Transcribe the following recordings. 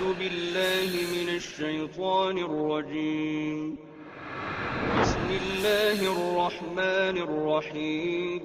أعوذ بالله من الشيطان الرجيم بسم الله الرحمن الرحيم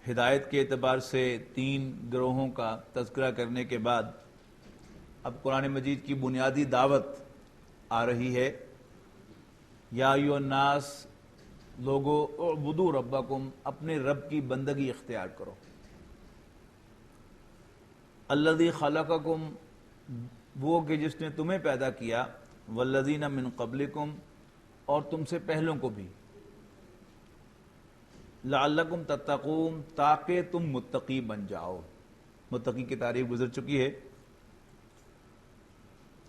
ہدایت کے اعتبار سے 3 گروہوں کا تذکرہ کرنے کے بعد اب قرآن مجید کی بنیادی دعوت آ رہی ہے۔ یا ایھا الناس، لوگو اعبدوا ربکم، اپنے رب کی بندگی اختیار کرو۔ الذی خلقکم، وہ کہ جس نے تمہیں پیدا کیا، والذین من قبلکم، اور تم سے پہلوں کو بھی، لعلکم تتقون، تاکہ تم متقی بن جاؤ۔ متقی کی تعریف گزر چکی ہے۔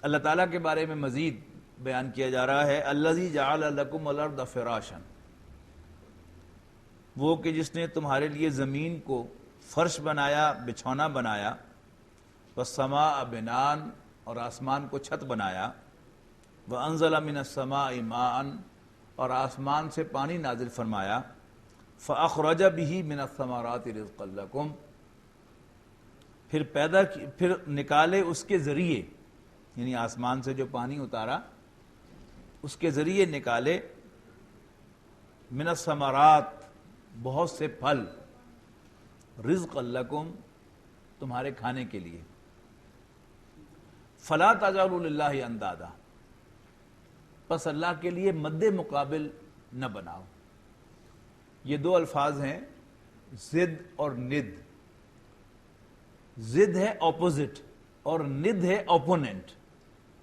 اللہ تعالیٰ کے بارے میں مزید بیان کیا جا رہا ہے، الذی جعل لکم الارض فراشا، وہ کہ جس نے تمہارے لیے زمین کو فرش بنایا، بچھونا بنایا، والسماء بناء، اور آسمان کو چھت بنایا، وانزل من السماء ماء، اور آسمان سے پانی نازل فرمایا، فاخرج به من الثمرات رزقا لکم، پھر نکالے اس کے ذریعے، یعنی آسمان سے جو پانی اتارا اس کے ذریعے نکالے، من الثمرات، بہت سے پھل، رزقا لکم، تمہارے کھانے کے لیے۔ فلا تجعلوا للہ اندادا، پس اللہ کے لیے مد مقابل نہ بناؤ۔ یہ 2 الفاظ ہیں، ضد اور ند۔ ضد ہے اپوزٹ اور ند ہے اوپوننٹ،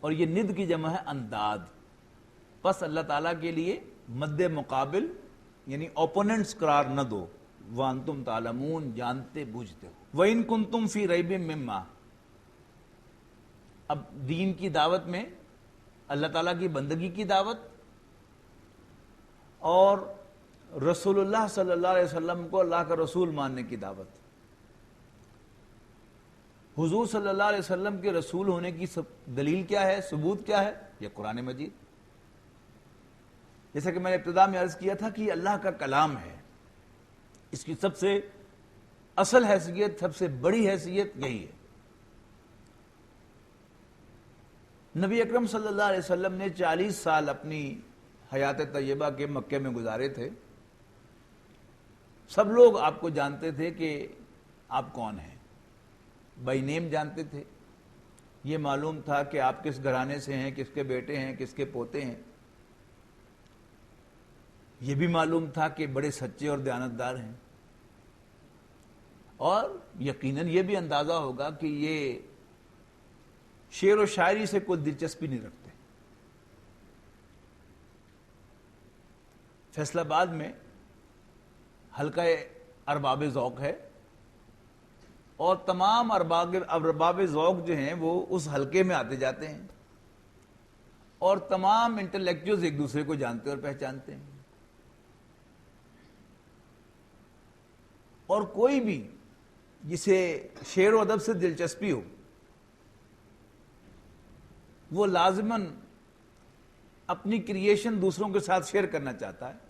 اور یہ ند کی جمع ہے انداد۔ پس اللہ تعالیٰ کے لیے مد مقابل یعنی اوپوننٹس قرار نہ دو، وانتم تعلمون، جانتے بوجھتے ہو۔ وَإِن كُنتُمْ فِي رَيْبٍ مِّمَّا، اب دین کی دعوت میں اللہ تعالیٰ کی بندگی کی دعوت اور رسول اللہ صلی اللہ علیہ وسلم کو اللہ کا رسول ماننے کی دعوت۔ حضور صلی اللہ علیہ وسلم کے رسول ہونے کی دلیل کیا ہے، ثبوت کیا ہے؟ یہ قرآن مجید۔ جیسا کہ میں نے ابتدا میں عرض کیا تھا کہ یہ اللہ کا کلام ہے، اس کی سب سے اصل حیثیت، سب سے بڑی حیثیت یہی ہے۔ نبی اکرم صلی اللہ علیہ وسلم نے 40 سال اپنی حیات طیبہ کے مکے میں گزارے تھے۔ سب لوگ آپ کو جانتے تھے کہ آپ کون ہیں، بائی نیم جانتے تھے۔ یہ معلوم تھا کہ آپ کس گھرانے سے ہیں، کس کے بیٹے ہیں، کس کے پوتے ہیں۔ یہ بھی معلوم تھا کہ بڑے سچے اور دیانتدار ہیں، اور یقیناً یہ بھی اندازہ ہوگا کہ یہ شعر و شاعری سے کوئی دلچسپی نہیں رکھتے۔ فیصل آباد میں حلقہ ارباب ذوق ہے، اور تمام ارباب ذوق جو ہیں وہ اس حلقے میں آتے جاتے ہیں، اور تمام انٹلیکچوئلز ایک دوسرے کو جانتے اور پہچانتے ہیں۔ اور کوئی بھی جسے شعر و ادب سے دلچسپی ہو، وہ لازماً اپنی کریشن دوسروں کے ساتھ شیئر کرنا چاہتا ہے۔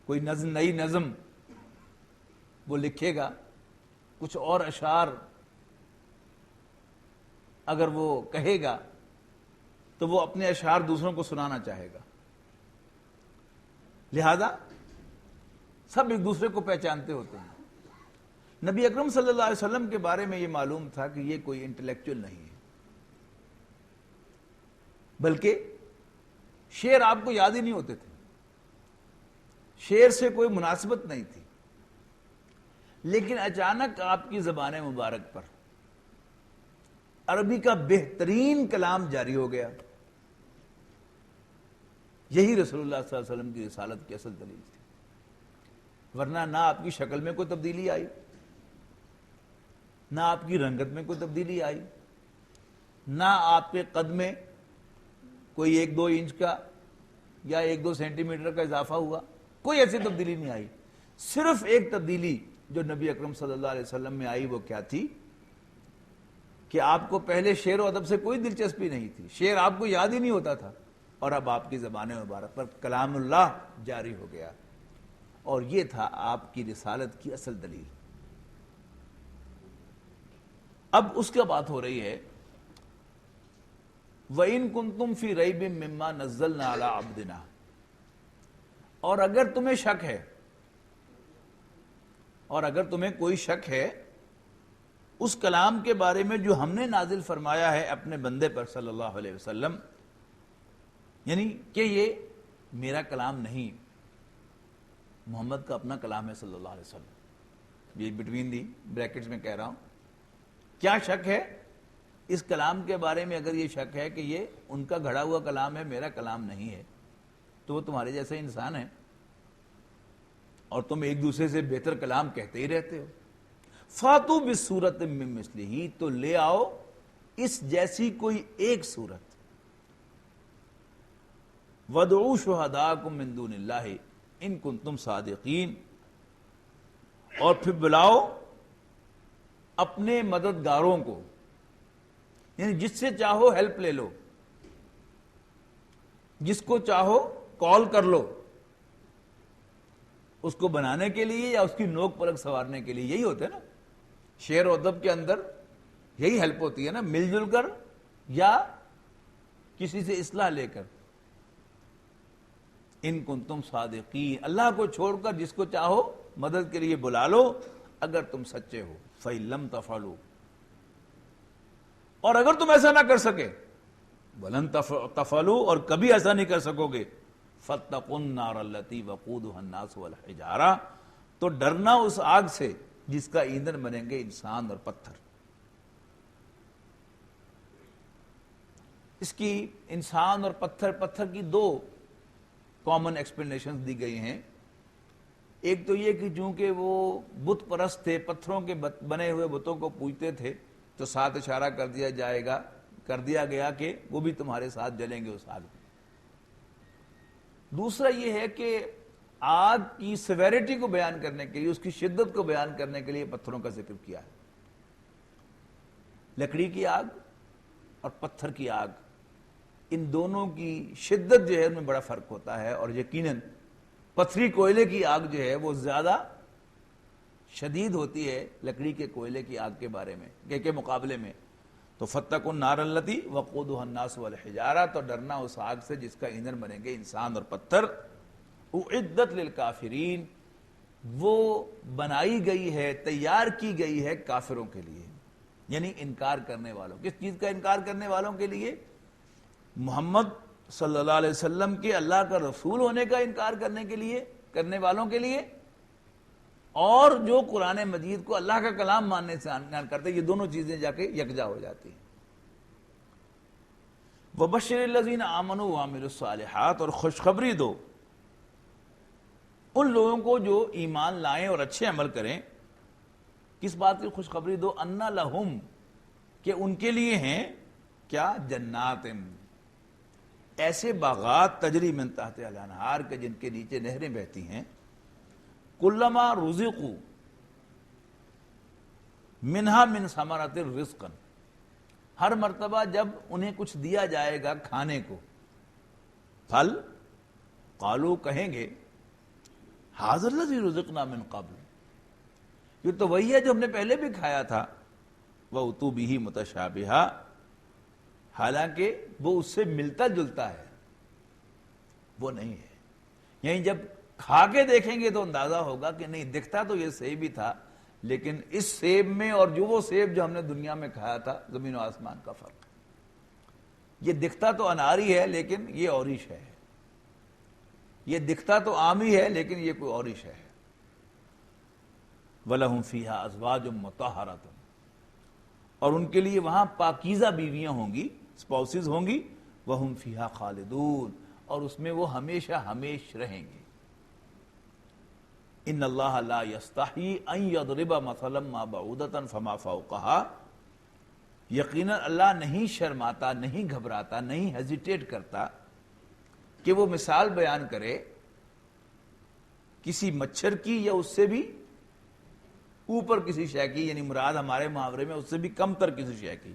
کوئی نئی نظم وہ لکھے گا، کچھ اور اشعار اگر وہ کہے گا تو وہ اپنے اشعار دوسروں کو سنانا چاہے گا۔ لہذا سب ایک دوسرے کو پہچانتے ہوتے ہیں۔ نبی اکرم صلی اللہ علیہ وسلم کے بارے میں یہ معلوم تھا کہ یہ کوئی انٹلیکچوئل نہیں ہے، بلکہ شعر آپ کو یاد ہی نہیں ہوتے تھے، شعر سے کوئی مناسبت نہیں تھی۔ لیکن اچانک آپ کی زبان مبارک پر عربی کا بہترین کلام جاری ہو گیا۔ یہی رسول اللہ صلی اللہ علیہ وسلم کی رسالت کی اصل دلیل تھی، ورنہ نہ آپ کی شکل میں کوئی تبدیلی آئی، نہ آپ کی رنگت میں کوئی تبدیلی آئی، نہ آپ کے قد میں کوئی 1-2 انچ کا یا 1-2 سینٹی میٹر کا اضافہ ہوا، کوئی ایسی تبدیلی نہیں آئی۔ صرف ایک تبدیلی جو نبی اکرم صلی اللہ علیہ وسلم میں آئی وہ کیا تھی کہ آپ کو پہلے شعر و ادب سے کوئی دلچسپی نہیں تھی، شعر آپ کو یاد ہی نہیں ہوتا تھا، اور اب آپ کی زبان مبارک پر کلام اللہ جاری ہو گیا، اور یہ تھا آپ کی رسالت کی اصل دلیل۔ اب اس کا بات ہو رہی ہے وَإِن كُنتُمْ فِي رَيْبٍ مِّمَّا نَزَّلْنَا عَلَىٰ عَبْدِنَا، اور اگر تمہیں شک ہے، اور اگر تمہیں کوئی شک ہے اس کلام کے بارے میں جو ہم نے نازل فرمایا ہے اپنے بندے پر صلی اللہ علیہ وسلم، یعنی کہ یہ میرا کلام نہیں، محمد کا اپنا کلام ہے صلی اللہ علیہ وسلم، یہ بٹوین دی بریکٹس میں کہہ رہا ہوں، کیا شک ہے اس کلام کے بارے میں؟ اگر یہ شک ہے کہ یہ ان کا گھڑا ہوا کلام ہے، میرا کلام نہیں ہے، تو وہ تمہارے جیسے انسان ہیں، اور تم ایک دوسرے سے بہتر کلام کہتے ہی رہتے ہو۔ فاتو بصورت من مثلہ، تو لے آؤ اس جیسی کوئی ایک صورت، وادعوا شہداءکم من دون اللہ ان کنتم صادقین، اور پھر بلاؤ اپنے مددگاروں کو، یعنی جس سے چاہو ہیلپ لے لو، جس کو چاہو کال کر لو، اس کو بنانے کے لیے یا اس کی نوک پلک سنوارنے کے لیے۔ یہی ہوتا ہے نا شعر و ادب کے اندر، یہی ہیلپ ہوتی ہے نا، مل جل کر یا کسی سے اصلاح لے کر۔ ان کنتم صادقین، اللہ کو چھوڑ کر جس کو چاہو مدد کے لیے بلا لو اگر تم سچے ہو۔ فَإِن لَمْ تَفْعَلُوا، اور اگر تم ایسا نہ کر سکے، وَلَن تَفْعَلُوا، اور کبھی ایسا نہیں کر سکو گے، فَاتَّقُوا النَّارَ الَّتِي وَقُودُهَا النَّاسُ وَالْحِجَارَةُ، تو ڈرنا اس آگ سے جس کا ایندھن بنیں گے انسان اور پتھر۔ اس کی انسان اور پتھر کی 2 کامن ایکسپلینیشن دی گئی ہیں۔ ایک تو یہ کہ چونکہ وہ بت پرست تھے، پتھروں کے بنے ہوئے بتوں کو پوجتے تھے، تو ساتھ اشارہ کر دیا گیا کہ وہ بھی تمہارے ساتھ جلیں گے اس آگ میں۔ دوسرا یہ ہے کہ آگ کی سیویرٹی کو بیان کرنے کے لیے، اس کی شدت کو بیان کرنے کے لیے پتھروں کا ذکر کیا ہے۔ لکڑی کی آگ اور پتھر کی آگ، ان دونوں کی شدت جو ہے ان میں بڑا فرق ہوتا ہے، اور یقیناً پتھری کوئلے کی آگ جو ہے وہ زیادہ شدید ہوتی ہے لکڑی کے کوئلے کی آگ کے بارے میں کے مقابلے میں۔ تو فَاتَّقُوا النَّارَ الَّتِي وَقُودُهَا النَّاسُ وَالْحِجَارَةُ، تو ڈرنا اس آگ سے جس کا ایندھن بنیں گے انسان اور پتھر۔ اُعِدَّتْ لِلْكَافِرِينَ، وہ بنائی گئی ہے، تیار کی گئی ہے کافروں کے لیے، یعنی انکار کرنے والوں۔ کس چیز کا انکار کرنے والوں کے لیے؟ محمد صلی اللہ علیہ وسلم کے اللہ کا رسول ہونے کا انکار کرنے والوں کے لیے، اور جو قرآن مجید کو اللہ کا کلام ماننے سے انکار کرتے، یہ دونوں چیزیں جا کے یکجا ہو جاتی ہیں۔ وَبَشِّرِ الَّذِينَ آمَنُوا وَعَمِلُوا الصَّالِحَاتِ، اور خوشخبری دو ان لوگوں کو جو ایمان لائیں اور اچھے عمل کریں۔ کس بات کی خوشخبری دو؟ اَنَّ لَهُمْ، کہ ان کے لیے ہیں کیا؟ جنات، ایسے باغات، تجری من تحت الانہار، کے جن کے نیچے نہریں بہتی ہیں، کلما رزقوا منہا من ثمرۃ رزقا، ہر مرتبہ جب انہیں کچھ دیا جائے گا کھانے کو، پھل، قالوا، کہیں گے، ھذا الذی رزقنا من قبل، یہ تو وہی ہے جو ہم نے پہلے بھی کھایا تھا، وَأُتُوا بِهِ مُتَشَابِهًا، حالانکہ وہ اس سے ملتا جلتا ہے، وہ نہیں ہے۔ یعنی جب کھا کے دیکھیں گے تو اندازہ ہوگا کہ نہیں، دکھتا تو یہ سیب ہی تھا، لیکن اس سیب میں اور جو وہ سیب جو ہم نے دنیا میں کھایا تھا، زمین و آسمان کا فرق۔ یہ دکھتا تو اناری ہے لیکن یہ اور ہی شے ہے، یہ دکھتا تو عام ہی ہے لیکن یہ کوئی اور ہی شے ہے۔ وَلَهُمْ فِيهَا أَزْوَاجٌ مُطَهَّرَةٌ، اور ان کے لیے وہاں پاکیزہ بیویاں ہوں گی، اسپاؤسز ہوں گی، وَهُمْ فِيهَا خَالِدُونَ، اور اس میں وہ ہمیشہ ہمیش رہیں گے۔ ان اللہ لا یستحی ان یضرب مثلا ما بعودۃ فما فوقها، یقیناً اللہ نہیں شرماتا، نہیں گھبراتا، نہیں ہیزیٹیٹ کرتا کہ وہ مثال بیان کرے کسی مچھر کی یا اس سے بھی اوپر کسی شے کی، یعنی مراد ہمارے محاورے میں اس سے بھی کم تر کسی شے کی۔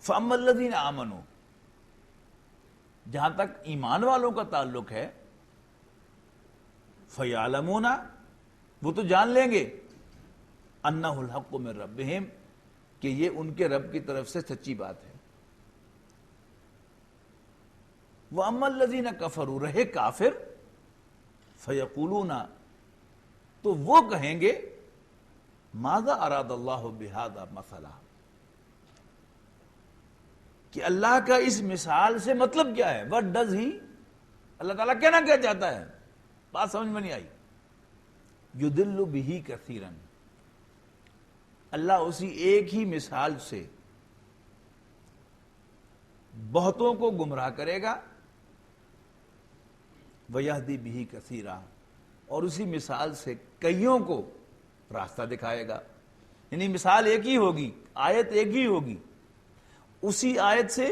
فَأَمَّا الَّذِينَ آمَنُوا، جہاں تک ایمان والوں کا تعلق ہے، فَيَعْلَمُونَ، وہ تو جان لیں گے، أَنَّهُ الْحَقُّ مِن رَبِّهِمْ، کہ یہ ان کے رب کی طرف سے سچی بات ہے۔ وَأَمَّا الَّذِينَ كَفَرُوا، رہے کافر، فَيَقُولُونَ، تو وہ کہیں گے، ماذا اراد اللہ بہذا مثلا، کہ اللہ کا اس مثال سے مطلب کیا ہے، what does he، اللہ تعالیٰ کہنا کیا چاہتا ہے، بات سمجھ میں نہیں آئی۔ یضل بہ کثیرا، اللہ اسی ایک ہی مثال سے بہتوں کو گمراہ کرے گا، ویہدی بہ کثیرا، اور اسی مثال سے کئیوں کو راستہ دکھائے گا۔ یعنی مثال ایک ہی ہوگی، آیت ایک ہی ہوگی، اسی آیت سے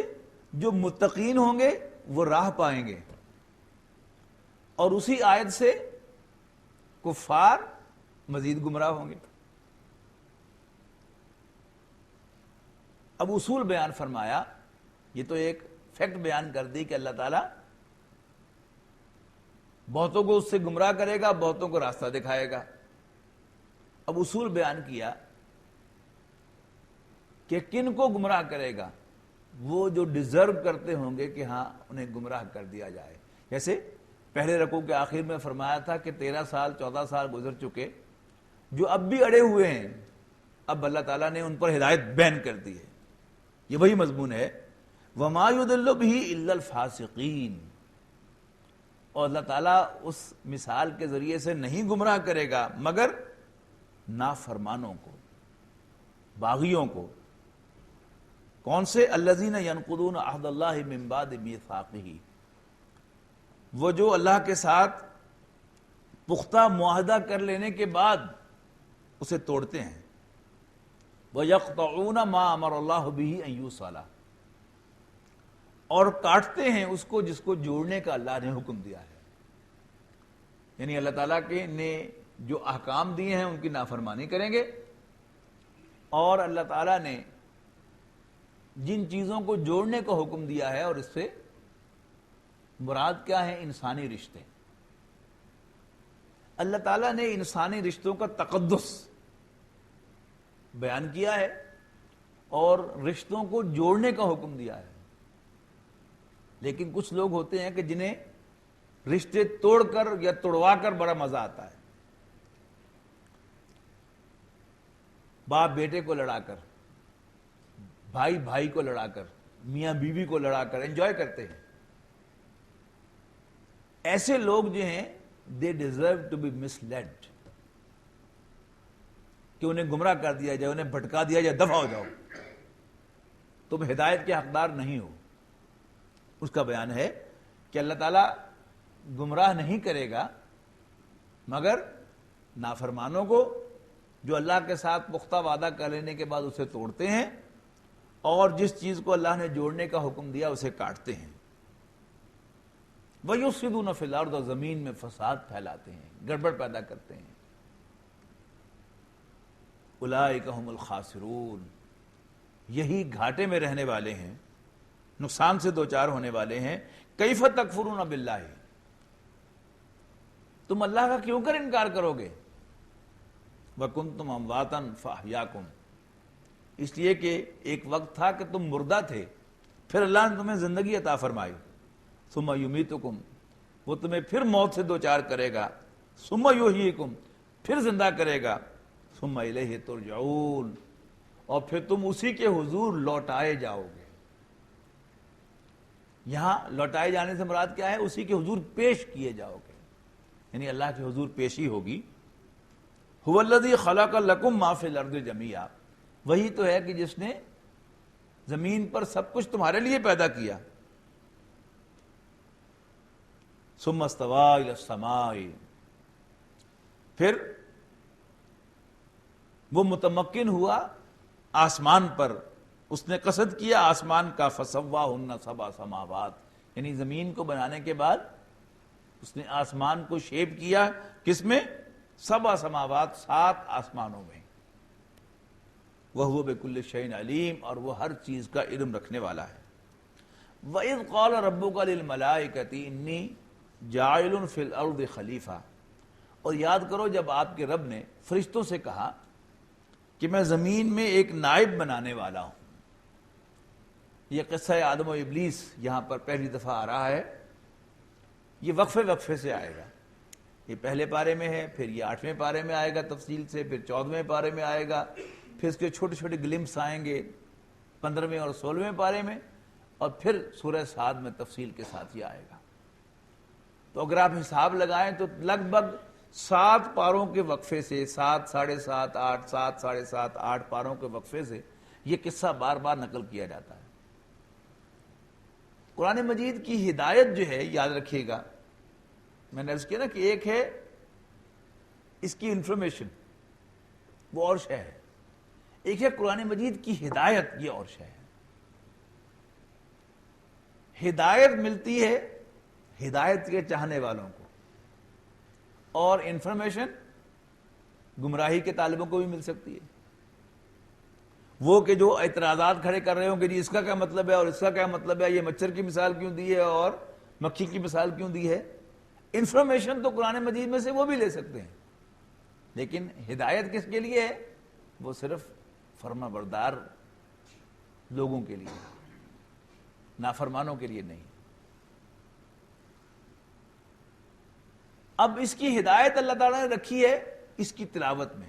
جو متقین ہوں گے وہ راہ پائیں گے، اور اسی آیت سے کفار مزید گمراہ ہوں گے۔ اب اصول بیان فرمایا، یہ تو ایک فیکٹ بیان کر دی کہ اللہ تعالیٰ بہتوں کو اس سے گمراہ کرے گا، بہتوں کو راستہ دکھائے گا۔ اب اصول بیان کیا کہ کن کو گمراہ کرے گا، وہ جو ڈیزرو کرتے ہوں گے کہ ہاں انہیں گمراہ کر دیا جائے۔ جیسے پہلے رکوع کے آخر میں فرمایا تھا کہ 13 سال 14 سال گزر چکے، جو اب بھی اڑے ہوئے ہیں، اب اللہ تعالیٰ نے ان پر ہدایت بین کر دی ہے۔ یہ وہی مضمون ہے، وَمَا يُضِلُّ بِهِ إِلَّا الْفَاسِقِينَ، اور اللہ تعالیٰ اس مثال کے ذریعے سے نہیں گمراہ کرے گا مگر نافرمانوں کو، باغیوں کو۔ کون سے؟ الذین ینقضون عہد اللہ من بعد میثاقہ، وہ جو اللہ کے ساتھ پختہ معاہدہ کر لینے کے بعد اسے توڑتے ہیں۔ وَيَقْطَعُونَ مَا أَمَرَ اللَّهُ بِهِ أَن يُوصَلَ، اور کاٹتے ہیں اس کو جس کو جوڑنے کا اللہ نے حکم دیا ہے۔ یعنی اللہ تعالیٰ کے نے جو احکام دیے ہیں ان کی نافرمانی کریں گے، اور اللہ تعالیٰ نے جن چیزوں کو جوڑنے کا حکم دیا ہے، اور اس سے مراد کیا ہے؟ انسانی رشتے۔ اللہ تعالیٰ نے انسانی رشتوں کا تقدس بیان کیا ہے اور رشتوں کو جوڑنے کا حکم دیا ہے، لیکن کچھ لوگ ہوتے ہیں کہ جنہیں رشتے توڑ کر یا توڑوا کر بڑا مزہ آتا ہے۔ باپ بیٹے کو لڑا کر، بھائی بھائی کو لڑا کر، میاں بیوی کو لڑا کر انجوائے کرتے ہیں۔ ایسے لوگ جو ہیں they deserve to be misled، کہ انہیں گمراہ کر دیا جائے، انہیں بھٹکا دیا جائے، دفع ہو جاؤ، تم ہدایت کے حقدار نہیں ہو۔ اس کا بیان ہے کہ اللہ تعالیٰ گمراہ نہیں کرے گا مگر نافرمانوں کو، جو اللہ کے ساتھ پختہ وعدہ کر لینے کے بعد اسے توڑتے ہیں، اور جس چیز کو اللہ نے جوڑنے کا حکم دیا اسے کاٹتے ہیں۔ وَيُفْسِدُونَ فِي الْأَرْضِ، اور زمین میں فساد پھیلاتے ہیں، گڑبڑ پیدا کرتے ہیں۔ اولئک ھم الخاسرون، یہی گھاٹے میں رہنے والے ہیں، نقصان سے دوچار ہونے والے ہیں۔ کیف تکفرون باللہ، تم اللہ کا کیوں کر انکار کرو گے؟ وکنتم امواتا فاحیاکم، اس لیے کہ ایک وقت تھا کہ تم مردہ تھے، پھر اللہ نے تمہیں زندگی عطا فرمائی۔ ثم یمیتکم، وہ تمہیں پھر موت سے دوچار کرے گا۔ ثم یحییکم، پھر زندہ کرے گا۔ ثم الیہ ترجعون، اور پھر تم اسی کے حضور لوٹائے جاؤ گے۔ یہاں لوٹائے جانے سے مراد کیا ہے؟ اسی کے حضور پیش کیے جاؤ گے، یعنی اللہ کے حضور پیشی ہوگی۔ هو الذی خلق لکم ما فی الارض جمیعا، وہی تو ہے کہ جس نے زمین پر سب کچھ تمہارے لیے پیدا کیا۔ ثم استوى الی السماء، پھر وہ متمکن ہوا آسمان پر اس نے قصد کیا آسمان کا، فسواہن سبع سماوات، یعنی زمین کو بنانے کے بعد اس نے آسمان کو شیپ کیا، کس میں؟ سبع سماوات، 7 آسمانوں میں، وَهُوَ بِكُلِّ شَيْءٍ عَلِيمٌ، اور وہ ہر چیز کا علم رکھنے والا ہے۔ وَإِذْ قَالَ رَبُّكَ لِلْمَلَائِكَةِ إِنِّي جَاعِلٌ فِي الْأَرْضِ خلیفہ، اور یاد کرو جب آپ کے رب نے فرشتوں سے کہا کہ میں زمین میں ایک نائب بنانے والا ہوں۔ یہ قصہ آدم و ابلیس یہاں پر پہلی دفعہ آ رہا ہے، یہ وقفے وقفے سے آئے گا، یہ پہلے پارے میں ہے، پھر یہ 8ویں پارے میں آئے گا تفصیل سے، پھر 14ویں پارے میں آئے گا، پھر اس کے چھوٹے چھوٹے گلمپس آئیں گے 15ویں اور 16ویں پارے میں، اور پھر سورہ صاد میں تفصیل کے ساتھ یہ آئے گا۔ تو اگر آپ حساب لگائیں تو لگ بھگ 7 پاروں کے وقفے سے، 7 ساڑھے 7 8 7 ساڑھے 7 8 پاروں کے وقفے سے یہ قصہ بار بار نقل کیا جاتا ہے۔ قرآن مجید کی ہدایت جو ہے، یاد رکھیے گا، میں نے عرض کیا نا کہ ایک ہے اس کی انفارمیشن، وہ اور شے ہے، ایک ہے قرآن مجید کی ہدایت، یہ اور شے ہے۔ ہدایت ملتی ہے ہدایت کے چاہنے والوں کو، اور انفارمیشن گمراہی کے طالبوں کو بھی مل سکتی ہے۔ وہ کہ جو اعتراضات کھڑے کر رہے ہوں کہ جی اس کا کیا مطلب ہے اور اس کا کیا مطلب ہے، یہ مچھر کی مثال کیوں دی ہے اور مکھی کی مثال کیوں دی ہے، انفارمیشن تو قرآن مجید میں سے وہ بھی لے سکتے ہیں، لیکن ہدایت کس کے لیے ہے؟ وہ صرف فرما بردار لوگوں کے لیے، نافرمانوں کے لیے نہیں۔ اب اس کی ہدایت اللہ تعالیٰ نے رکھی ہے اس کی تلاوت میں،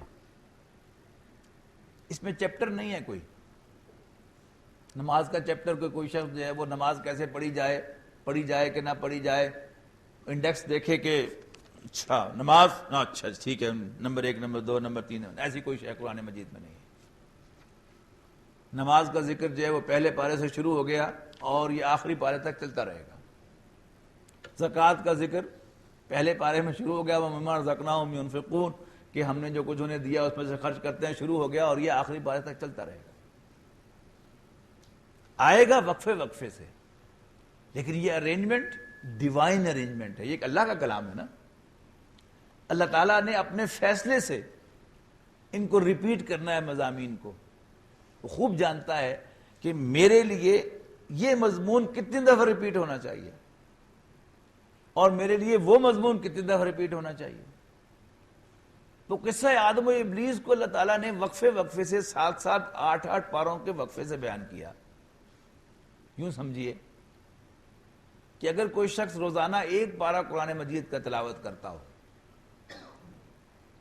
اس میں چیپٹر نہیں ہے کوئی، نماز کا چیپٹر کوئی شخص جو ہے وہ نماز کیسے پڑھی جائے کہ نہ پڑھی جائے، انڈیکس دیکھے کہ اچھا نماز، اچھا ٹھیک ہے، نمبر 1 نمبر 2 نمبر 3، ایسی کوئی شے قرآن مجید میں نہیں ہے۔ نماز کا ذکر جو ہے وہ پہلے پارے سے شروع ہو گیا اور یہ آخری پارے تک چلتا رہے گا۔ زکوٰۃ کا ذکر پہلے پارے میں شروع ہو گیا، وَمِمَّا رَزَقْنَاهُمْ يُنْفِقُونَ، کہ ہم نے جو کچھ انہیں دیا اس میں سے خرچ کرتے ہیں، شروع ہو گیا اور یہ آخری پارے تک چلتا رہے گا، آئے گا وقفے وقفے سے، لیکن یہ ارینجمنٹ ڈیوائن ارینجمنٹ ہے، یہ ایک اللہ کا کلام ہے نا، اللہ تعالیٰ نے اپنے فیصلے سے ان کو ریپیٹ کرنا ہے مضامین کو، وہ خوب جانتا ہے کہ میرے لیے یہ مضمون کتنی دفعہ ریپیٹ ہونا چاہیے اور میرے لیے وہ مضمون کتنی دفعہ ریپیٹ ہونا چاہیے۔ تو قصہ آدم و ابلیس کو اللہ تعالیٰ نے وقفے وقفے سے 7 7 8 8 پاروں کے وقفے سے بیان کیا۔ یوں سمجھیے کہ اگر کوئی شخص روزانہ 1 پارہ قرآن مجید کا تلاوت کرتا ہو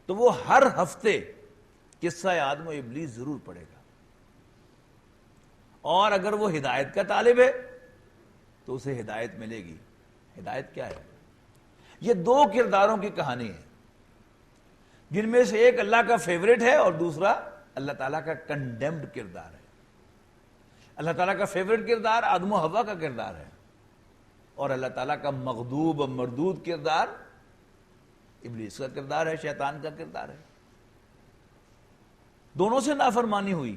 تو وہ ہر ہفتے قصہ آدم و ابلیس ضرور پڑھے گا، اور اگر وہ ہدایت کا طالب ہے تو اسے ہدایت ملے گی۔ ہدایت کیا ہے؟ یہ 2 کرداروں کی کہانی ہے، جن میں سے ایک اللہ کا فیوریٹ ہے اور دوسرا اللہ تعالیٰ کا کنڈیمڈ کردار ہے۔ اللہ تعالیٰ کا فیوریٹ کردار آدم و حوا کا کردار ہے، اور اللہ تعالیٰ کا مغضوب و مردود کردار ابلیس کا کردار ہے، شیطان کا کردار ہے۔ دونوں سے نافرمانی ہوئی،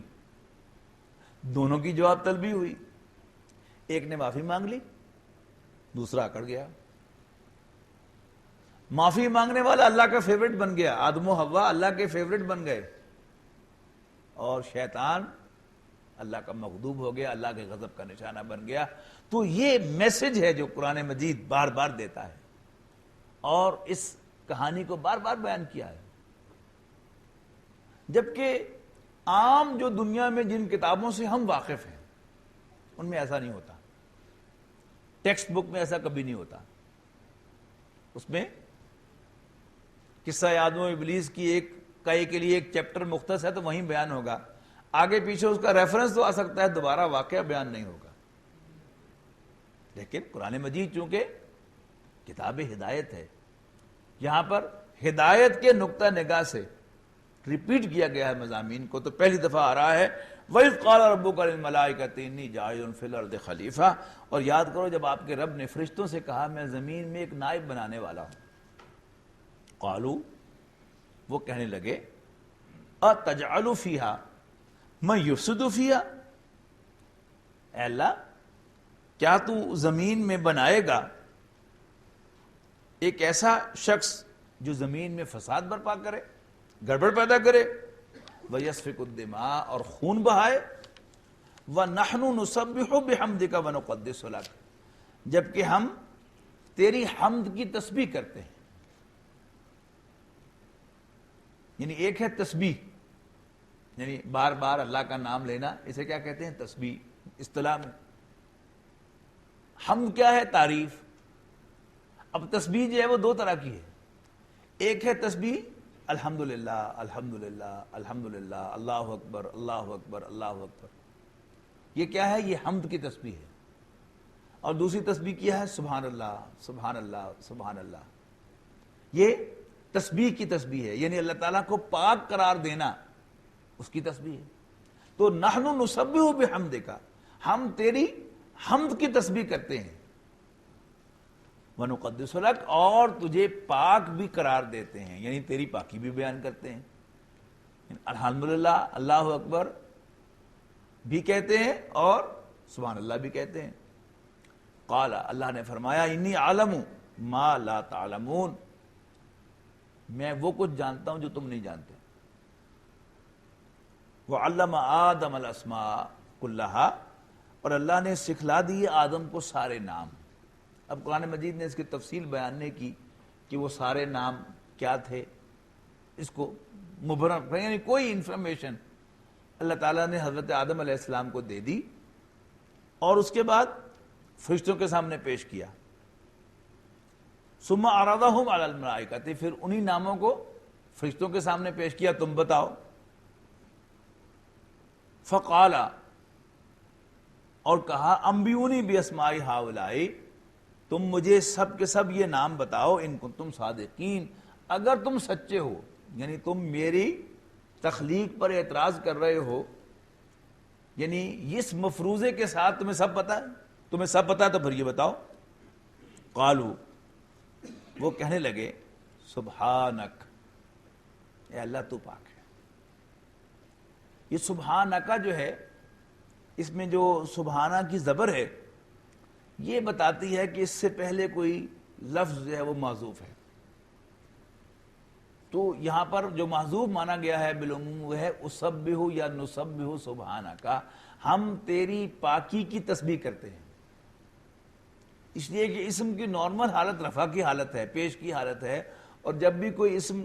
دونوں کی جواب طلبی ہوئی، ایک نے معافی مانگ لی، دوسرا اکڑ گیا۔ معافی مانگنے والا اللہ کا فیوریٹ بن گیا، آدم و حوا اللہ کے فیوریٹ بن گئے، اور شیطان اللہ کا مغضوب ہو گیا، اللہ کے غضب کا نشانہ بن گیا۔ تو یہ میسج ہے جو قرآن مجید بار بار دیتا ہے، اور اس کہانی کو بار بار بیان کیا ہے، جبکہ عام جو دنیا میں جن کتابوں سے ہم واقف ہیں ان میں ایسا نہیں ہوتا، ٹیکسٹ بک میں ایسا کبھی نہیں ہوتا۔ اس میں قصہ آدم و ابلیس کی ایک کے لیے ایک چیپٹر مختص ہے تو وہیں بیان ہوگا، آگے پیچھے اس کا ریفرنس تو آ سکتا ہے، دوبارہ واقعہ بیان نہیں ہوگا۔ لیکن قرآن مجید چونکہ کتاب ہدایت ہے، یہاں پر ہدایت کے نقطہ نگاہ سے ریپیٹ کیا گیا ہے مضامین کو، تو پہلی دفعہ آ رہا ہے وَإِذْ قَالَ رَبُّكَ لِلْمَلَائِكَةِ إِنِّي جَاعِلٌ فِي الْأَرْضِ خَلِيفَةً، اور یاد کرو جب آپ کے رب نے فرشتوں سے کہا میں زمین میں ایک نائب بنانے والا ہوں۔ قالوا، وہ کہنے لگے، أَتَجْعَلُ فِيهَا، میں یفسد فیہا، اے اللہ کیا تو زمین میں بنائے گا ایک ایسا شخص جو زمین میں فساد برپا کرے، گڑبڑ پیدا کرے، وَيَسْفِكُ الدِّمَاءَ اور خون بہائے، وَنَحْنُ نُسَبِّحُ بِحَمْدِكَ وَنُقَدِّسُ لَكَ، جبکہ ہم تیری حمد کی تسبیح کرتے ہیں۔ یعنی ایک ہے تسبیح، یعنی بار بار اللہ کا نام لینا، اسے کیا کہتے ہیں؟ تسبیح اصطلاح میں۔ حمد کیا ہے؟ تعریف۔ اب تسبیح جو ہے وہ دو طرح کی ہے، ایک ہے تسبیح الحمدللہ الحمدللہ الحمدللہ، اللہ اکبر اللہ اکبر اللہ اکبر، یہ کیا ہے؟ یہ حمد کی تسبیح ہے۔ اور دوسری تسبیح کیا ہے؟ سبحان اللہ سبحان اللہ سبحان اللہ، یہ تسبیح کی تسبیح ہے، یعنی اللہ تعالیٰ کو پاک قرار دینا اس کی تسبیح ہے۔ تو نحن نسبح بحمدک، ہم تیری حمد کی تسبیح کرتے ہیں، وَنُقَدِّسُ لَكَ اور تجھے پاک بھی قرار دیتے ہیں، یعنی تیری پاکی بھی بیان کرتے ہیں۔ الحمدللہ اللہ اکبر بھی کہتے ہیں اور سبحان اللہ بھی کہتے ہیں۔ قال، اللہ نے فرمایا، انی اعلم ما لا تعلمون، میں وہ کچھ جانتا ہوں جو تم نہیں جانتے۔ وعلم آدم الاسماء کلہا، اور اللہ نے سکھلا دیے آدم کو سارے نام۔ اب قرآن مجید نے اس کی تفصیل بیان نہیں کی کہ وہ سارے نام کیا تھے، اس کو مبرم، یعنی کوئی انفارمیشن اللہ تعالیٰ نے حضرت آدم علیہ السلام کو دے دی اور اس کے بعد فرشتوں کے سامنے پیش کیا۔ ثم عرضهم علی الملائکۃ، پھر انہی ناموں کو فرشتوں کے سامنے پیش کیا، تم بتاؤ۔ فقال، اور کہا، انبئونی باسماء ہؤلاء، تم مجھے سب کے سب یہ نام بتاؤ، ان کنتم صادقین، اگر تم سچے ہو، یعنی تم میری تخلیق پر اعتراض کر رہے ہو، یعنی اس مفروضے کے ساتھ تمہیں سب پتہ ہے، تمہیں سب پتہ ہے تو پھر یہ بتاؤ۔ قالوا، وہ کہنے لگے، سبحانک، اے اللہ تو پاک ہے۔ یہ سبحانک جو ہے، اس میں جو سبحانہ کی زبر ہے، یہ بتاتی ہے کہ اس سے پہلے کوئی لفظ جو ہے وہ محذوف ہے۔ تو یہاں پر جو محذوف مانا گیا ہے بالعموم وہ ہے اسبح یا نسبح سبحانک، ہم تیری پاکی کی تسبیح کرتے ہیں، اس لیے کہ اسم کی نارمل حالت رفع کی حالت ہے، پیش کی حالت ہے، اور جب بھی کوئی اسم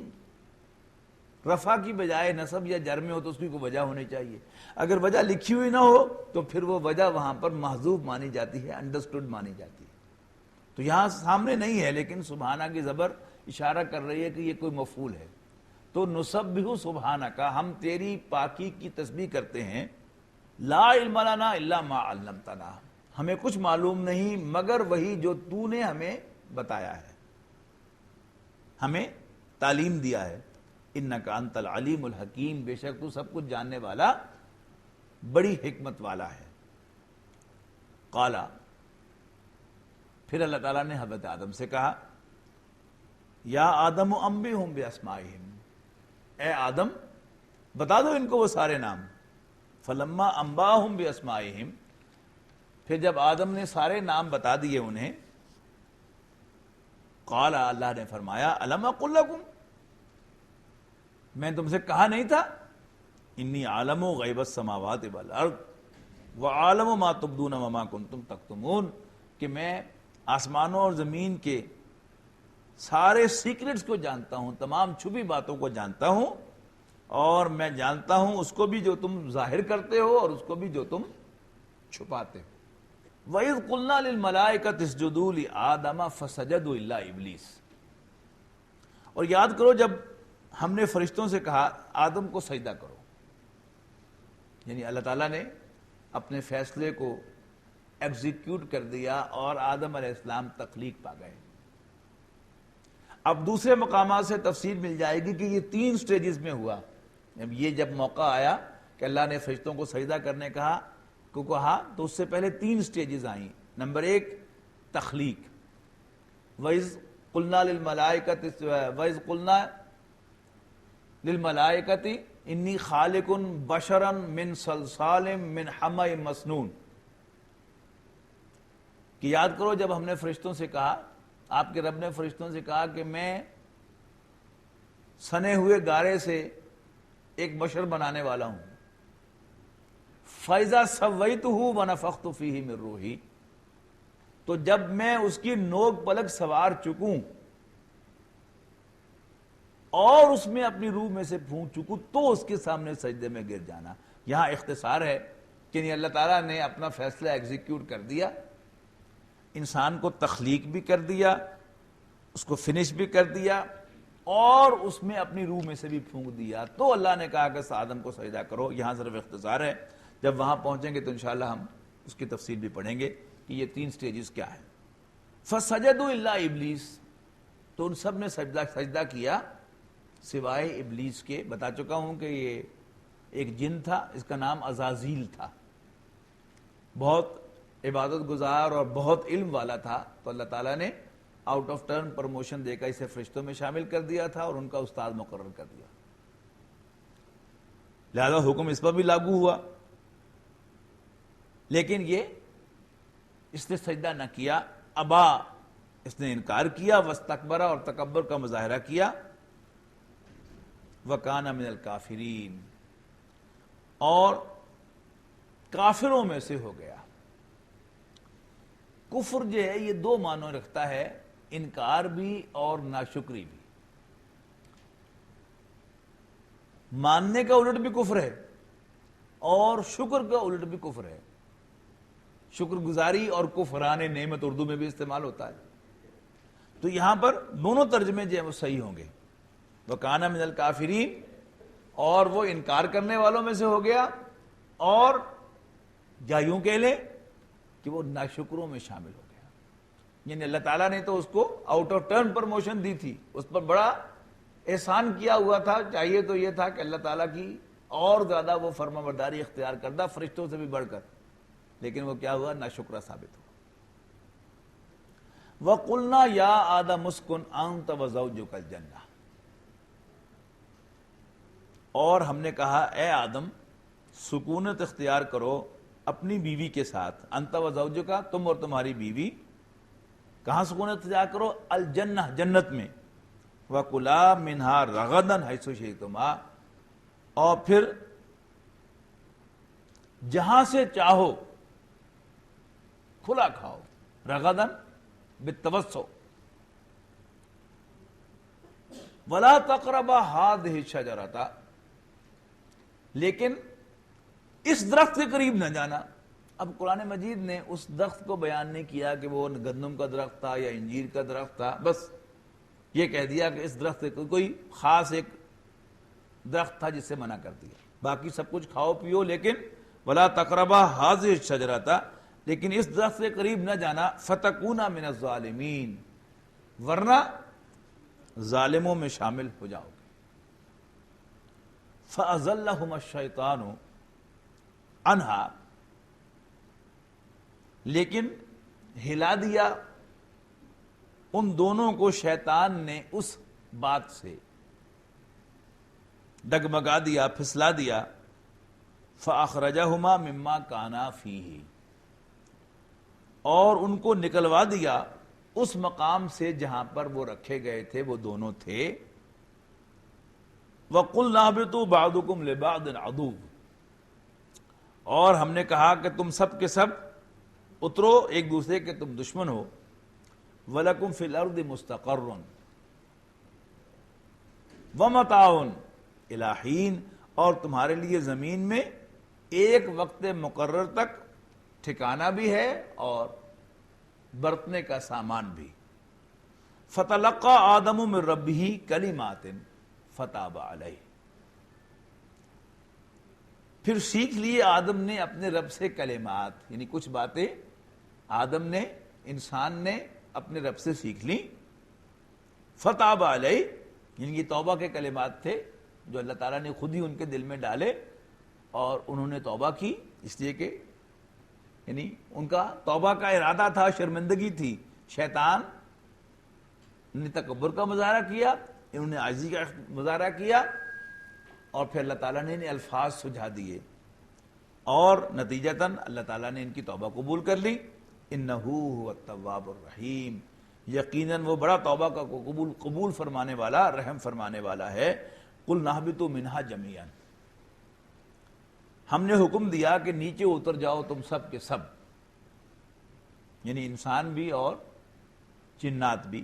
رفع کی بجائے نصب یا جر میں ہو تو اس کی کوئی وجہ ہونی چاہیے، اگر وجہ لکھی ہوئی نہ ہو تو پھر وہ وجہ وہاں پر محذوف مانی جاتی ہے، انڈرسٹوڈ مانی جاتی ہے۔ تو یہاں سامنے نہیں ہے، لیکن سبحانہ کی زبر اشارہ کر رہی ہے کہ یہ کوئی مفعول ہے۔ تو نسبح سبحانک، ہم تیری پاکی کی تسبیح کرتے ہیں، لا علم لنا الا ما علمتنا، ہمیں کچھ معلوم نہیں مگر وہی جو تو نے ہمیں بتایا ہے، ہمیں تعلیم دیا ہے۔ انک انت العلیم الحکیم، بے شک تو سب کچھ جاننے والا، بڑی حکمت والا ہے۔ قال، پھر اللہ تعالیٰ نے حضرت آدم سے کہا، یا آدم انبئہم باسمائہم، اے آدم بتا دو ان کو وہ سارے نام۔ فلما انباہم باسمائہم، پھر جب آدم نے سارے نام بتا دیے انہیں، قال، اللہ نے فرمایا، الم اقل لکم، میں تم سے کہا نہیں تھا، انی عالم غیب السماوات والارض وعالم ما تبدون وما کنتم تکتمون، کہ میں آسمانوں اور زمین کے سارے سیکرٹس کو جانتا ہوں، تمام چھپی باتوں کو جانتا ہوں، اور میں جانتا ہوں اس کو بھی جو تم ظاہر کرتے ہو اور اس کو بھی جو تم چھپاتے ہو۔ وَإِذْ قُلْنَا لِلْمَلَائِكَةِ اسْجُدُوا لِآدَمَ فَسَجَدُوا إِلَّا إِبْلِيسَ، اور یاد کرو جب ہم نے فرشتوں سے کہا آدم کو سجدہ کرو، یعنی اللہ تعالیٰ نے اپنے فیصلے کو ایگزیکیوٹ کر دیا اور آدم علیہ السلام تخلیق پا گئے۔ اب دوسرے مقامات سے تفصیل مل جائے گی کہ یہ 3 سٹیجز میں ہوا۔ یہ جب موقع آیا کہ اللہ نے فرشتوں کو سجدہ کرنے کہا تو اس سے پہلے 3 سٹیجز آئیں۔ نمبر 1 تخلیق، وَإِذْ قُلْنَا لِلْمَلَائِكَةِ انی خالق بشرا من صلصال من حمأ مسنون، کہ یاد کرو جب ہم نے فرشتوں سے کہا، آپ کے رب نے فرشتوں سے کہا کہ میں سنے ہوئے گارے سے ایک بشر بنانے والا ہوں، فَإِذَا سَوَّيْتُهُ وَنَفَخْتُ فِيهِ مِن رُوحِي، تو جب میں اس کی نوک پلک سوار چکوں اور اس میں اپنی روح میں سے پھونک چکوں تو اس کے سامنے سجدے میں گر جانا۔ یہاں اختصار ہے کہ اللہ تعالیٰ نے اپنا فیصلہ ایگزیکیوٹ کر دیا، انسان کو تخلیق بھی کر دیا، اس کو فنش بھی کر دیا اور اس میں اپنی روح میں سے بھی پھونک دیا، تو اللہ نے کہا کہ آدم کو سجدہ کرو۔ یہاں صرف اختصار ہے، جب وہاں پہنچیں گے تو انشاءاللہ ہم اس کی تفصیل بھی پڑھیں گے کہ یہ 3 سٹیجز کیا ہیں۔ فَسَجَدُوا إِلَّا إِبْلِيسَ، تو ان سب نے سجدہ کیا سوائے ابلیس کے۔ بتا چکا ہوں کہ یہ ایک جن تھا، اس کا نام عزازیل تھا، بہت عبادت گزار اور بہت علم والا تھا، تو اللہ تعالیٰ نے آؤٹ آف ٹرن پروموشن دے کر اسے فرشتوں میں شامل کر دیا تھا اور ان کا استاد مقرر کر دیا، لہذا حکم اس پر بھی لاگو ہوا۔ لیکن یہ اس نے سجدہ نہ کیا، ابا، اس نے انکار کیا، واستکبر، اور تکبر کا مظاہرہ کیا، وکان من الکافرین، اور کافروں میں سے ہو گیا۔ کفر جو ہے یہ 2 معنی رکھتا ہے، انکار بھی اور ناشکری بھی۔ ماننے کا الٹ بھی کفر ہے اور شکر کا الٹ بھی کفر ہے۔ شکر گزاری اور کفران نعمت اردو میں بھی استعمال ہوتا ہے، تو یہاں پر دونوں ترجمے جو ہیں وہ صحیح ہوں گے۔ وَكَانَ مِنَ الْكَافِرِينَ، اور وہ انکار کرنے والوں میں سے ہو گیا، اور یا یوں کہہ لیں کہ وہ ناشکروں میں شامل ہو گیا۔ یعنی اللہ تعالیٰ نے تو اس کو آؤٹ آف ٹرن پروموشن دی تھی، اس پر بڑا احسان کیا ہوا تھا، چاہیے تو یہ تھا کہ اللہ تعالیٰ کی اور زیادہ وہ فرما برداری اختیار کردہ، فرشتوں سے بھی بڑھ کر، لیکن وہ کیا ہوا، ناشکرہ ثابت ہوا۔ وَقُلْنَا يَا آدَمُ اسْكُنْ أَنْتَ وَزَوْجُكَ الْجَنَّةَ، اور ہم نے کہا اے آدم سکونت اختیار کرو اپنی بیوی کے ساتھ، انت و زوجکا، تم اور تمہاری بیوی، کہاں سکونت اختیار کرو، الجنہ، جنت میں، وَكُلَا مِنْهَا رَغَدًا حَيْثُ شِئْتُمَا، اور پھر جہاں سے چاہو کھلا کھاؤ، رغدن بالتوسع، وَلَا تَقْرَبَا هَٰذِهِ الشَّجَرَةَ، لیکن اس درخت کے قریب نہ جانا۔ اب قرآن مجید نے اس درخت کو بیان نہیں کیا کہ وہ گندم کا درخت تھا یا انجیر کا درخت تھا، بس یہ کہہ دیا کہ اس درخت سے کوئی خاص ایک درخت تھا جس سے منع کر دیا، باقی سب کچھ کھاؤ پیو، لیکن وَلَا تَقْرَبَا هَٰذِهِ الشَّجَرَةَ، لیکن اس درخت کے قریب نہ جانا، فَتَكُونَ مِنَ الظَّالِمِينَ، ورنہ ظالموں میں شامل ہو جاؤ گے۔ فَأَزَلَّهُمَا الشَّيْطَانُ عَنْهَا، لیکن ہلا دیا ان دونوں کو شیطان نے اس بات سے، ڈگمگا دیا، پھسلا دیا، فَأَخْرَجَهُمَا مِمَّا كَانَا فِيهِ، اور ان کو نکلوا دیا اس مقام سے جہاں پر وہ رکھے گئے تھے، وہ دونوں تھے۔ وَقُلْنَا اهْبِطُوا بَعْضُكُمْ لِبَعْضٍ عَدُوٌّ، اور ہم نے کہا کہ تم سب کے سب اترو، ایک دوسرے کے تم دشمن ہو۔ وَلَكُمْ فِي الْأَرْضِ مُسْتَقَرٌّ وَمَتَاعٌ إِلَىٰ حِينٍ، اور تمہارے لیے زمین میں ایک وقت مقرر تک ٹھکانہ بھی ہے اور برتنے کا سامان بھی۔ فَتَلَقَّىٰ آدَمُ مِن رَبِّهِ كَلِمَاتٍ فَتَابَ عَلَيْهِ، پھر سیکھ لیے آدم نے اپنے رب سے کلمات، یعنی کچھ باتیں آدم نے، انسان نے اپنے رب سے سیکھ لی۔ فتاب علیہ، یعنی یہ توبہ کے کلمات تھے جو اللہ تعالیٰ نے خود ہی ان کے دل میں ڈالے، اور انہوں نے توبہ کی، اس لیے کہ یعنی ان کا توبہ کا ارادہ تھا، شرمندگی تھی۔ شیطان نے تکبر کا مظاہرہ کیا، انہوں نے عاجزی کا مظاہرہ کیا، اور پھر اللہ تعالیٰ نے انہیں الفاظ سجھا دیے اور نتیجتاً اللہ تعالیٰ نے ان کی توبہ قبول کر لی. انہو هو التواب الرحیم، یقیناً وہ بڑا توبہ کا قبول فرمانے والا، رحم فرمانے والا ہے. قل نہبطوا منہا جمیعا، ہم نے حکم دیا کہ نیچے اتر جاؤ تم سب کے سب، یعنی انسان بھی اور جنات بھی.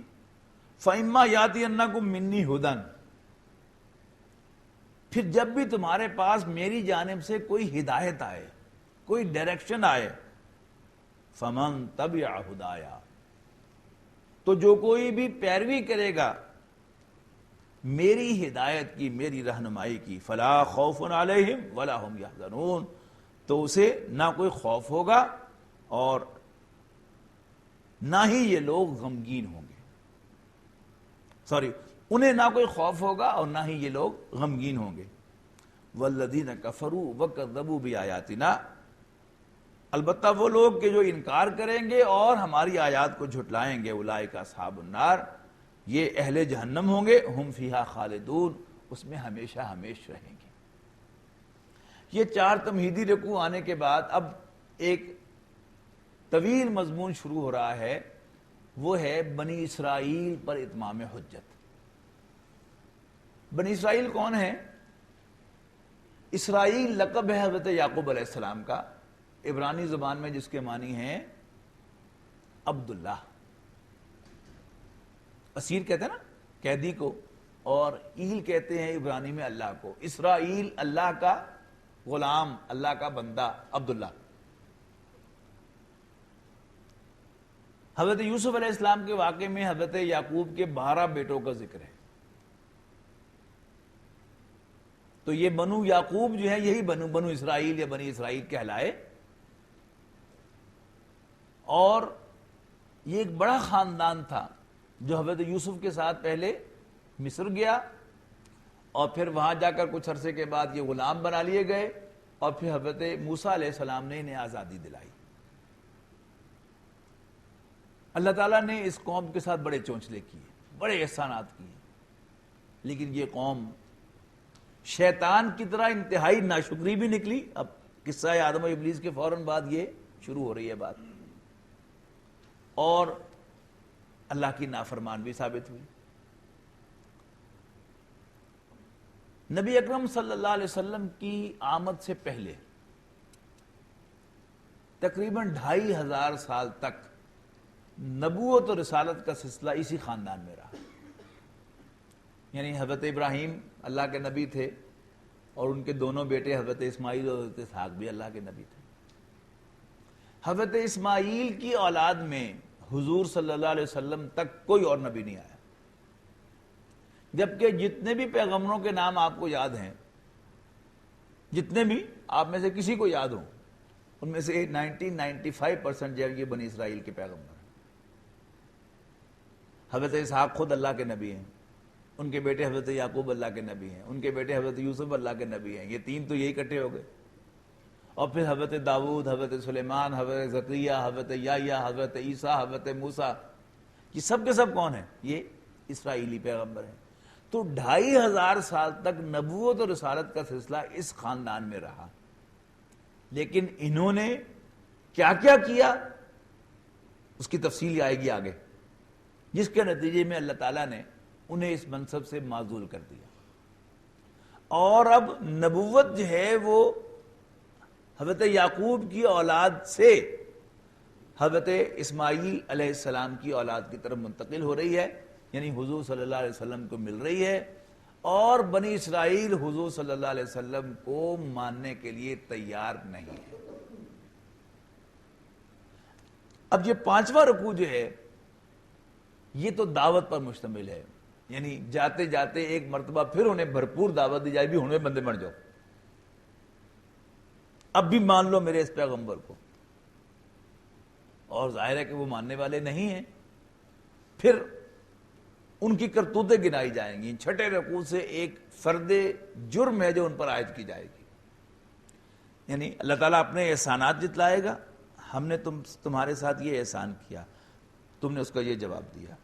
فَإِمَّا يَأْتِيَنَّكُم مِّنِّي هُدًى، پھر جب بھی تمہارے پاس میری جانب سے کوئی ہدایت آئے، کوئی ڈائریکشن آئے، فَمَن تَبِعَ هُدَايَا، تو جو کوئی بھی پیروی کرے گا میری ہدایت کی، میری رہنمائی کی، فَلَا خَوْفٌ عَلَيْهِمْ وَلَا هُمْ يَحْزَنُونَ، تو اسے نہ کوئی خوف ہوگا اور نہ ہی یہ لوگ غمگین ہوں گے. انہیں نہ کوئی خوف ہوگا اور نہ ہی یہ لوگ غمگین ہوں گے. وَالَّذِينَ كَفَرُوا وَكَذَّبُوا بِآيَاتِنَا، البتہ وہ لوگ کہ جو انکار کریں گے اور ہماری آیات کو جھٹلائیں گے، اولئک اصحاب النار، یہ اہل جہنم ہوں گے، ہم فیہا خالدون، اس میں ہمیشہ ہمیش رہیں گے. یہ 4 تمہیدی رکوع آنے کے بعد اب ایک طویل مضمون شروع ہو رہا ہے، وہ ہے بنی اسرائیل پر اتمام حجت. بنی اسرائیل کون ہے؟ اسرائیل لقب ہے حضرت یعقوب علیہ السلام کا، عبرانی زبان میں جس کے معنی ہیں عبداللہ. اسیر کہتے ہیں نا قیدی کو، اور ایل کہتے ہیں عبرانی میں اللہ کو. اسرائیل اللہ کا غلام، اللہ کا بندہ، عبداللہ. حضرت یوسف علیہ السلام کے واقعے میں حضرت یعقوب کے 12 بیٹوں کا ذکر ہے. تو یہ بنو یعقوب جو ہے یہی بنو اسرائیل یا بنی اسرائیل کہلائے. اور یہ ایک بڑا خاندان تھا جو حضرت یوسف کے ساتھ پہلے مصر گیا اور پھر وہاں جا کر کچھ عرصے کے بعد یہ غلام بنا لیے گئے اور پھر حضرت موسیٰ علیہ السلام نے انہیں آزادی دلائی. اللہ تعالیٰ نے اس قوم کے ساتھ بڑے چونچلے کیے، بڑے احسانات کیے، لیکن یہ قوم شیطان کی طرح انتہائی ناشکری بھی نکلی. اب قصہ آدم و ابلیس کے فوراً بعد یہ شروع ہو رہی ہے بات، اور اللہ کی نافرمان بھی ثابت ہوئی. نبی اکرم صلی اللہ علیہ وسلم کی آمد سے پہلے تقریباً 2500 سال تک نبوت اور رسالت کا سلسلہ اسی خاندان میں رہا. یعنی حضرت ابراہیم اللہ کے نبی تھے اور ان کے دونوں بیٹے حضرت اسماعیل اور حضرت اسحاق بھی اللہ کے نبی تھے. حضرت اسماعیل کی اولاد میں حضور صلی اللہ علیہ وسلم تک کوئی اور نبی نہیں آیا، جبکہ جتنے بھی پیغمبروں کے نام آپ کو یاد ہیں، جتنے بھی آپ میں سے کسی کو یاد ہوں، ان میں سے 95% جو ہے یہ بنی اسرائیل کے پیغمبر ہیں. حضرت اسحاق خود اللہ کے نبی ہیں، ان کے بیٹے حضرت یعقوب اللہ کے نبی ہیں، ان کے بیٹے حضرت یوسف اللہ کے نبی ہیں. یہ 3 تو یہی اکٹھے ہو گئے. اور پھر حضرت داؤد، حضرت سلیمان، حضرت زکریا، حضرت یحییٰ، حضرت عیسیٰ، حضرت موسیٰ، یہ سب کے سب کون ہیں؟ یہ اسرائیلی پیغمبر ہیں. تو 2500 سال تک نبوت اور رسالت کا سلسلہ اس خاندان میں رہا. لیکن انہوں نے کیا کیا کیا اس کی تفصیل آئے گی آگے، جس کے نتیجے میں اللہ تعالیٰ نے انہیں اس منصب سے معزول کر دیا. اور اب نبوت جو ہے وہ حضرت یعقوب کی اولاد سے حضرت اسماعیل علیہ السلام کی اولاد کی طرف منتقل ہو رہی ہے، یعنی حضور صلی اللہ علیہ وسلم کو مل رہی ہے. اور بنی اسرائیل حضور صلی اللہ علیہ وسلم کو ماننے کے لیے تیار نہیں ہے. اب یہ 5واں رکوع جو ہے یہ تو دعوت پر مشتمل ہے، یعنی جاتے جاتے ایک مرتبہ پھر انہیں بھرپور دعوت دی جائے بھی ہنوے بندے بن جاؤ، اب بھی مان لو میرے اس پیغمبر کو. اور ظاہر ہے کہ وہ ماننے والے نہیں ہیں. پھر ان کی کرتوتیں گنائی جائیں گی. 6 رکوع سے ایک فرد جرم ہے جو ان پر عائد کی جائے گی. یعنی اللہ تعالیٰ اپنے احسانات جتلائے گا، ہم نے تمہارے ساتھ یہ احسان کیا، تم نے اس کا یہ جواب دیا،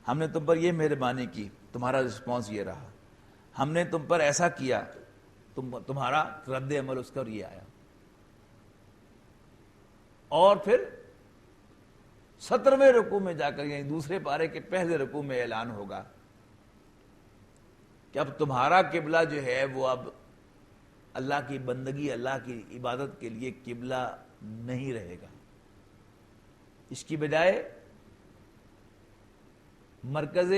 ہم نے تم پر یہ مہربانی کی، تمہارا رسپانس یہ رہا، ہم نے تم پر ایسا کیا تمہارا رد عمل اس کا اور یہ آیا. اور پھر 17ویں رکوع میں جا کر یعنی دوسرے پارے کے پہلے رکوع میں اعلان ہوگا کہ اب تمہارا قبلہ جو ہے وہ اب اللہ کی بندگی اللہ کی عبادت کے لیے قبلہ نہیں رہے گا. اس کی بجائے مرکز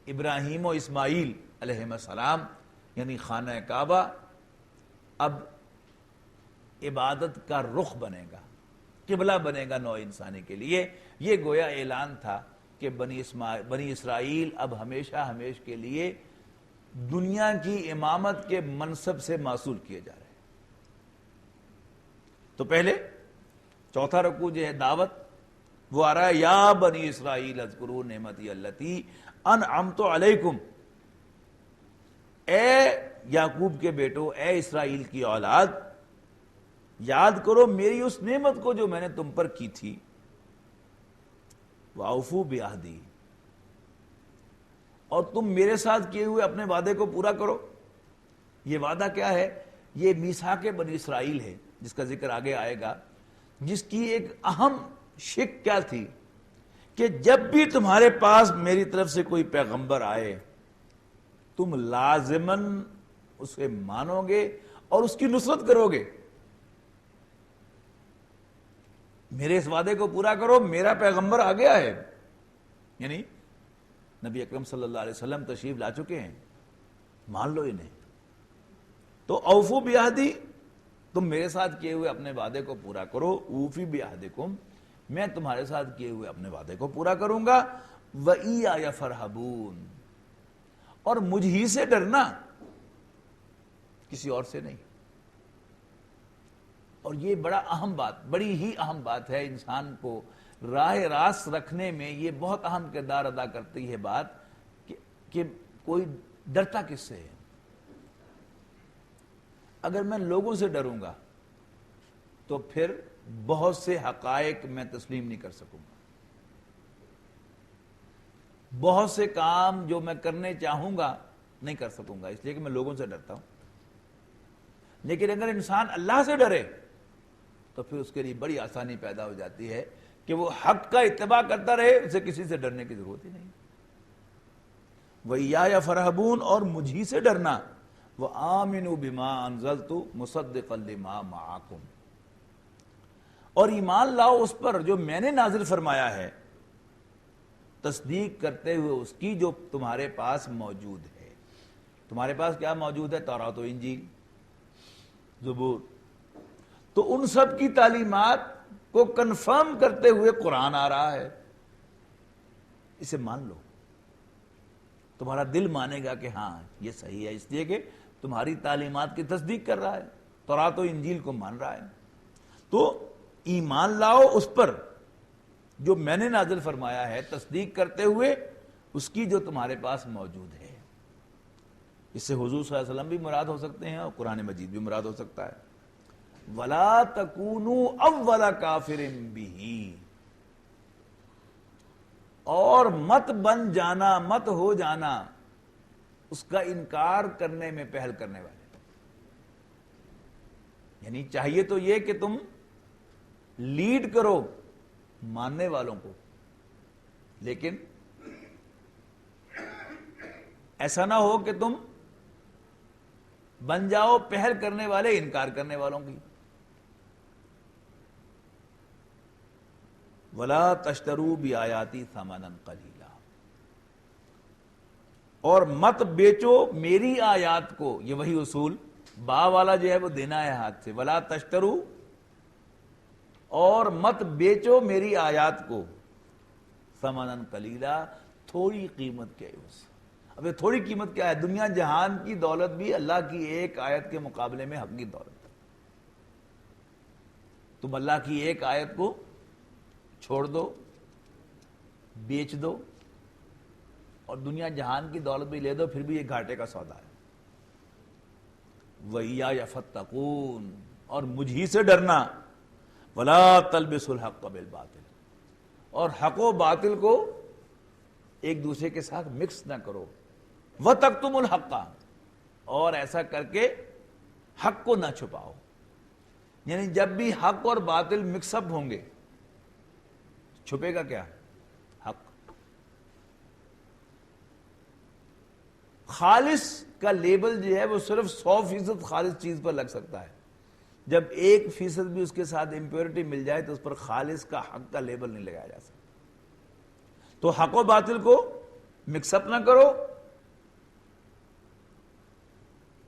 ابراہیم و اسماعیل علیہ السلام یعنی خانہ کعبہ اب عبادت کا رخ بنے گا، قبلہ بنے گا نوع انسانی کے لیے. یہ گویا اعلان تھا کہ بنی اسرائیل اب ہمیشہ ہمیشہ کے لیے دنیا کی امامت کے منصب سے معزول کیے جا رہے ہیں. تو پہلے چوتھا رکوع جو ہے دعوت وہ آ رہا ہے یا بنی اسرائیل اذکروا نعمتی اللتی انعمت علیکم، اے یعقوب کے بیٹو، اے اسرائیل کی اولاد، یاد کرو میری اس نعمت کو جو میں نے تم پر کی تھی. وَأَوْفُوا بِعَهْدِي، اور تم میرے ساتھ کیے ہوئے اپنے وعدے کو پورا کرو. یہ وعدہ کیا ہے؟ یہ میثاق بنی اسرائیل ہے جس کا ذکر آگے آئے گا، جس کی ایک اہم شک کیا تھی کہ جب بھی تمہارے پاس میری طرف سے کوئی پیغمبر آئے تم لازماً اسے مانو گے اور اس کی نصرت کرو گے. میرے اس وعدے کو پورا کرو، میرا پیغمبر آ گیا ہے، یعنی نبی اکرم صلی اللہ علیہ وسلم تشریف لا چکے ہیں، مان لو انہیں. تو اوفو بعہدی، تم میرے ساتھ کیے ہوئے اپنے وعدے کو پورا کرو. اوفی بعہدکم، میں تمہارے ساتھ کیے ہوئے اپنے وعدے کو پورا کروں گا. وَإِيَّايَ فَارْهَبُونَ، اور مجھ ہی سے ڈرنا، کسی اور سے نہیں. اور یہ بڑا اہم بات، بڑی ہی اہم بات ہے، انسان کو راہ راست رکھنے میں یہ بہت اہم کردار ادا کرتی ہے بات کہ کوئی ڈرتا کس سے ہے. اگر میں لوگوں سے ڈروں گا تو پھر بہت سے حقائق میں تسلیم نہیں کر سکوں گا، بہت سے کام جو میں کرنے چاہوں گا نہیں کر سکوں گا، اس لیے کہ میں لوگوں سے ڈرتا ہوں. لیکن اگر انسان اللہ سے ڈرے تو پھر اس کے لیے بڑی آسانی پیدا ہو جاتی ہے کہ وہ حق کا اتباع کرتا رہے، اسے کسی سے ڈرنے کی ضرورت ہی نہیں. وَإِيَّايَ فَارْهَبُونَ، اور مجھ ہی سے ڈرنا. وَآمِنُوا بِمَا أَنزَلْتُ مُصَدِّقًا لِمَا مَعَكُمْ، اور ایمان لاؤ اس پر جو میں نے نازل فرمایا ہے، تصدیق کرتے ہوئے اس کی جو تمہارے پاس موجود ہے. تمہارے پاس کیا موجود ہے؟ تورات و انجیل، زبور. تو ان سب کی تعلیمات کو کنفرم کرتے ہوئے قرآن آ رہا ہے، اسے مان لو. تمہارا دل مانے گا کہ ہاں یہ صحیح ہے، اس لیے کہ تمہاری تعلیمات کی تصدیق کر رہا ہے، تورات و انجیل کو مان رہا ہے. تو ایمان لاؤ اس پر جو میں نے نازل فرمایا ہے، تصدیق کرتے ہوئے اس کی جو تمہارے پاس موجود ہے. اس سے حضور صلی اللہ علیہ وسلم بھی مراد ہو سکتے ہیں اور قرآن مجید بھی مراد ہو سکتا ہے. وَلَا تَكُونُوا أَوَّلَ كَافِرٍ بِهِ، اور مت بن جانا، مت ہو جانا اس کا انکار کرنے میں پہل کرنے والے. یعنی چاہیے تو یہ کہ تم لیڈ کرو ماننے والوں کو، لیکن ایسا نہ ہو کہ تم بن جاؤ پہل کرنے والے انکار کرنے والوں کی. وَلَا تَشْتَرُوا بِآيَاتِي ثَمَنًا قَلِيلًا، اور مت بیچو میری آیات کو. یہ وہی اصول با والا جو ہے وہ دینا ہے ہاتھ سے. وَلَا تَشْتَرُوا، اور مت بیچو میری آیات کو، ثَمَنًا قَلِيلًا، تھوڑی قیمت کے عوض. اب یہ تھوڑی قیمت کیا ہے؟ دنیا جہان کی دولت بھی اللہ کی ایک آیت کے مقابلے میں حقیقی دولت ہے. تم اللہ کی ایک آیت کو چھوڑ دو، بیچ دو، اور دنیا جہان کی دولت بھی لے دو، پھر بھی یہ گھاٹے کا سودا ہے. وَإِيَّايَ فَاتَّقُونَ، اور مجھ ہی سے ڈرنا. وَلَا تَلْبِسُوا الْحَقَّ بِالْبَاطِلِ، اور حق و باطل کو ایک دوسرے کے ساتھ مکس نہ کرو. وَتَكْتُمُوا الْحَقَّ، اور ایسا کر کے حق کو نہ چھپاؤ، یعنی جب بھی حق اور باطل مکس اپ ہوں گے چھپے گا کیا؟ حق۔ خالص کا لیبل جو ہے وہ صرف 100% خالص چیز پر لگ سکتا ہے، جب 1% بھی اس کے ساتھ امپیورٹی مل جائے تو اس پر خالص کا حق کا لیبل نہیں لگایا جا سکتا۔ تو حق و باطل کو مکس اپ نہ کرو،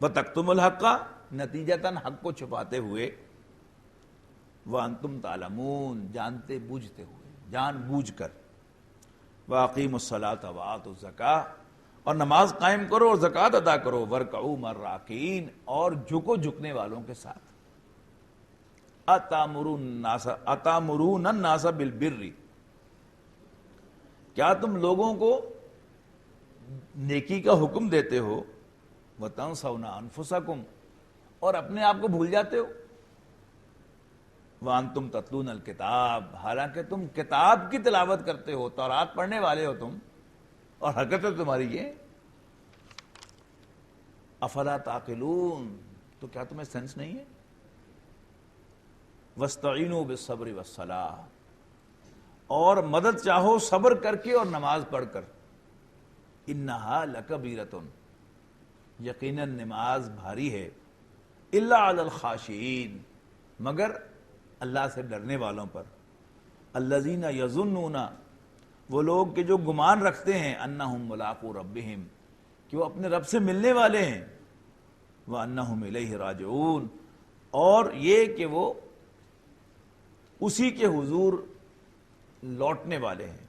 وَتَكْتُمُ الْحَقَّ، نتیجتاً حق کو چھپاتے ہوئے، وَأَنْتُمْ تَعْلَمُونَ، جانتے بوجھتے ہوئے، جان بوجھ کر، وَأَقِيمُوا الصَّلَاةَ وَآتُوا الزَّكَاةَ، اور نماز قائم کرو اور زکوٰۃ ادا کرو، وَارْكَعُوا مَعَ الرَّاكِعِينَ، اور جھکو جھکنے والوں کے ساتھ، أَتَأْمُرُونَ النَّاسَ بِالْبِرِّ، کیا تم لوگوں کو نیکی کا حکم دیتے ہو، وَتَنْسَوْنَ أَنفُسَكُمْ، اور اپنے آپ کو بھول جاتے ہو، وَأَنْتُمْ تَتْلُونَ الْكِتَابَ، حالانکہ تم کتاب کی تلاوت کرتے ہو، تورات پڑھنے والے ہو تم، اور حرکتیں تمہاری یہ، افلا تعقلون، تو کیا تمہیں سینس نہیں ہے؟ وَاسْتَعِينُوا بِالصَّبْرِ وَالصَّلَاةِ، اور مدد چاہو صبر کر کے اور نماز پڑھ کر، انہا لکبیرۃ، یقیناً نماز بھاری ہے، الا علی الخاشعین، مگر اللہ سے ڈرنے والوں پر، الذین یظنون، وہ لوگ کہ جو گمان رکھتے ہیں، انہم ملاقو ربہم، کہ وہ اپنے رب سے ملنے والے ہیں، وانہم الیہ راجعون، اور یہ کہ وہ اسی کے حضور لوٹنے والے ہیں۔